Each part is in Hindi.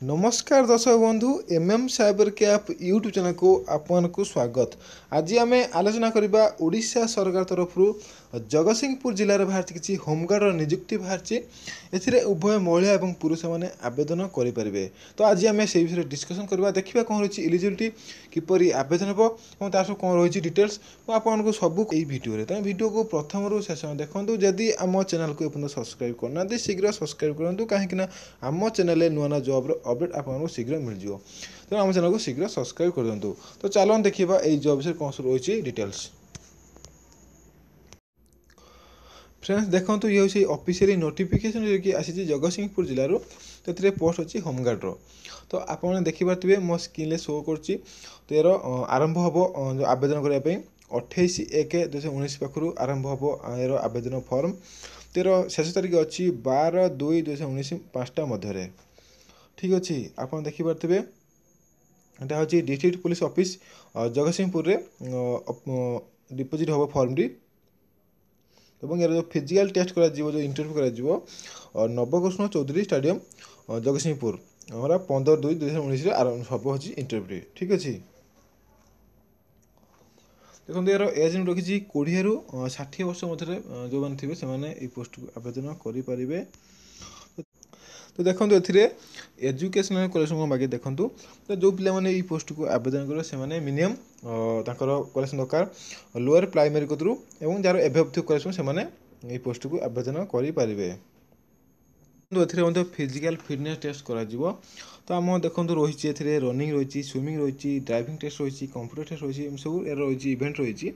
नमस्कार दर्शक बंधु MM cyber cap YouTube channel को आपको स्वागत। आज आम आलोचना करवा ओडिशा सरकार तरफ जगतसिंहपुर जिले में बाहर किसी होमगार्ड नियुक्ति बाहर ए उभय महिला और पुरुष मैंने आवेदन करेंगे। तो आज आम से विषय डिस्कसन करवा देखा कौन रही एलिजिबिलिटी किपर आवेदन हम और तार कौन रही डिटेल्स आपको सब यही भिडियो तेज भिडियो को प्रथम शेष देखो। जदि आम चैनल को एपर्तन सब्सक्राइब करना शीघ्र सब्सक्राइब करूँ कहीं आम चैनल नुआ नुआ जॉब अपडेट आपको शीघ्र मिल जाए। तो आम चैनल को शीघ्र सब्सक्राइब कर दिंतु। तो चलो देखा ये जॉब विषय कौन सब रही डिटेल्स। फ्रेंड्स देखो ये हूँ ऑफिशियली नोटिफिकेशन जो आसी जगतसिंहपुर जिलूर तो ये पोस्ट अच्छी होमगार्डर। तो आप देखिपे मो स्क्रीन शो कर तो यार आरंभ हम जो आवेदन करने 28/1/2019 पाखु आरंभ हम यार आवेदन फॉर्म। तो यार शेष तारीख अच्छी 12/2/2019 5टा मध्य। ठीक अच्छे आप देखिपे यहाँ हूँ district police office Jagatsinghpur deposit हम फॉर्म टी और यार जो फिजिकल टेस्ट कर जो इंटरव्यू कर नवकृष्ण चौधरी स्टेडियम जगतसिंहपुर हमारा 15/2/2019 आरंभ सब अच्छी इंटरव्यू। ठीक अच्छे देखो यार एज लिमिट रखी 20 ରୁ 60 वर्ष मध्य जो मैंने थे से पोस्ट को आवेदन करेंगे। तो देखो एजुकेशनल क्वालिफिकेशन बाकी देखो तो जो पे पोस्ट को आवेदन करेंगे से मिनिमम क्वालिफिकेशन दरकार लोअर प्राइमरी कतरू और जार एभव क्वालिफिकेशन से पोस्ट को आवेदन करेंगे। ए फिजिकल फिटनेस टेस्ट करा तो आम देखो रही रनिंग रही स्विमिंग रही ड्राइविंग टेस्ट रही कंप्यूटर टेस्ट रही सब यार रही इवेंट रही।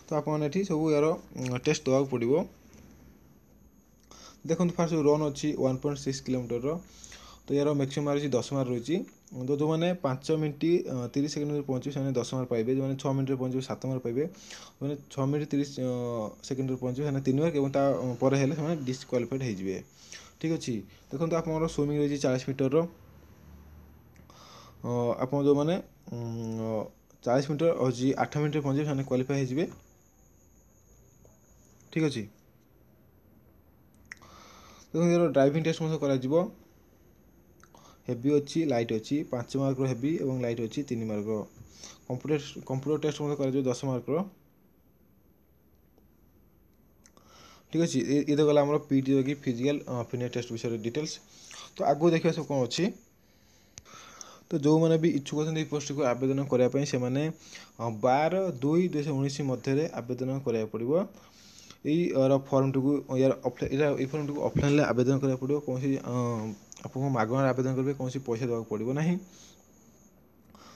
तो आप सब यार टेस्ट देवा पड़ो। देखो फास्ट रन अच्छी 1.6 किलोमीटर। तो यार मैक्सिमम मार्क 10 मार्क रही। तो जो मैंने 5 मिनट 30 सेकेंड पहुँचे से 10 मार्क पाइबे। जो मैंने 6 मिनट पहुँचे 7 मार्क पाइबे। जो मैंने 6 मिनट 30 सेकेंड पहुँचे से 3 मार्क और डिस्क्वालिफाइड हो। ठीक अच्छे देखो आप स्विमिंग रही 40 मीटर आप जो मैंने 40 मीटर हूँ 8 मिनट पहुँचे से क्वालिफाई हो। ठीक अच्छे देखो यार ड्राइविंग टेस्ट करा हेवी अच्छी लाइट अच्छी 5 मार्क हेवी और लाइट अच्छी 3 मार्क। कंप्यूटर टेस्ट करा 10 मार्क। ठीक अच्छे ये तो गला आम पीटी कि फिजिकल फिटनेस टेस्ट विषय डिटेल्स। तो आगू देखा सब कौन अच्छी तो जो मैंने भी इच्छुक अच्छा पोस्ट को आवेदन करने से 12/2/2019 मध्य आवेदन करा पड़ो। यही फर्म टी यार फर्म टी ऑफलाइन आवेदन करा पड़ो कौन आपको मागणार आवेदन करेंगे कौन पैसा देवा पड़ो ना।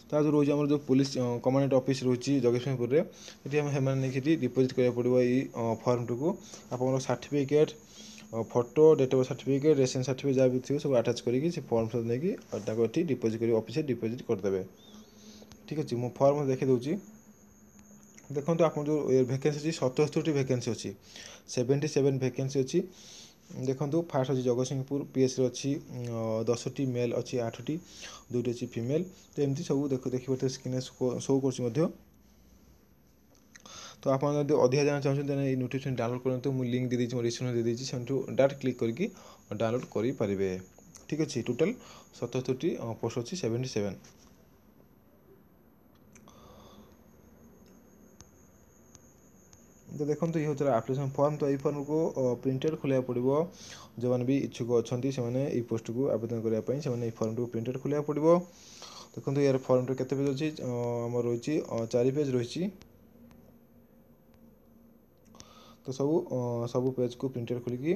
तो जो रोज आम जो पुलिस कमांडेंट ऑफिस रही जगतसिंहपुर ये डिपोजिट करा पड़ो। यही फर्म टी को आप certificate photo date of certificate ration certificate जहाँ भी थी सब आटाच करके फर्म सब नहीं डिपोजिट कर ऑफिस डिपोजिट करदे। ठीक अच्छे मुझे फर्म देखी दूसरी देखो आप जो वैकेंसी अच्छी 77 वैकेंसी अच्छी 77 वैकेंसी अच्छी। देखो फास्ट अच्छी जगतसिंहपुर पीएस अच्छी 10टी मेल अच्छी 8टी 2टी अच्छी फीमेल। तो एमती सब देखिए स्क्रीन शो कर। तो आप अधिक जाना चाहते नोटिफिकेशन डाउनलोड करूँ मुझे लिंक दे दीजिए मो डिस्क्रिप्शन दे दीजिए डायरेक्ट क्लिक करके डाउनलोड करेंगे। ठीक अच्छे टोटाल 77टी पोस्ट अच्छी 77। तो देखो ये होता है एप्लिकेशन फॉर्म। तो ये फॉर्म को प्रिंटेड खोलिया पड़ो। जो मैंने भी इच्छुक अच्छा से पोस्ट को आवेदन करने से फॉर्म को प्रिंटेड खोलिया पड़ो। देखो यार फॉर्म टे केते पेज अच्छी आम रही 4 पेज रही। तो सब पेज को प्रिंटेड खोलिकी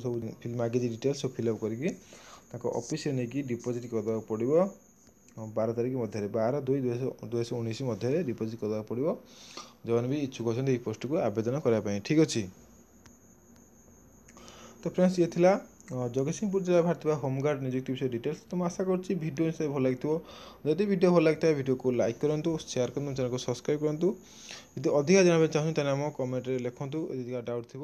सब मागे डिटेल्स सब फिलअप करके ऑफिस नहीं डिपोजिट करदे पड़ो 12 तारीख मध्य 12/2/2019 मध्य डिपोजिट करदे पड़ो। जो मैंने भी इच्छुक अच्छा पोस्ट को आवेदन करने। ठीक अच्छे तो फ्रेंड्स ये थिला जगतसिंहपुर जिला बाहर होमगार्ड नियुक्ति विषय डिटेल्स। तो मैं आशा करुँच भिडियो भल लगी जदि भिडियो भल लगी भिडियो को लाइक करूँ शेयर करूँ चैनल को सब्सक्राइब करूँ। यदि अधिक जानवा चाहूँ आम कमेंट लिखूँ यदि डाउट थी।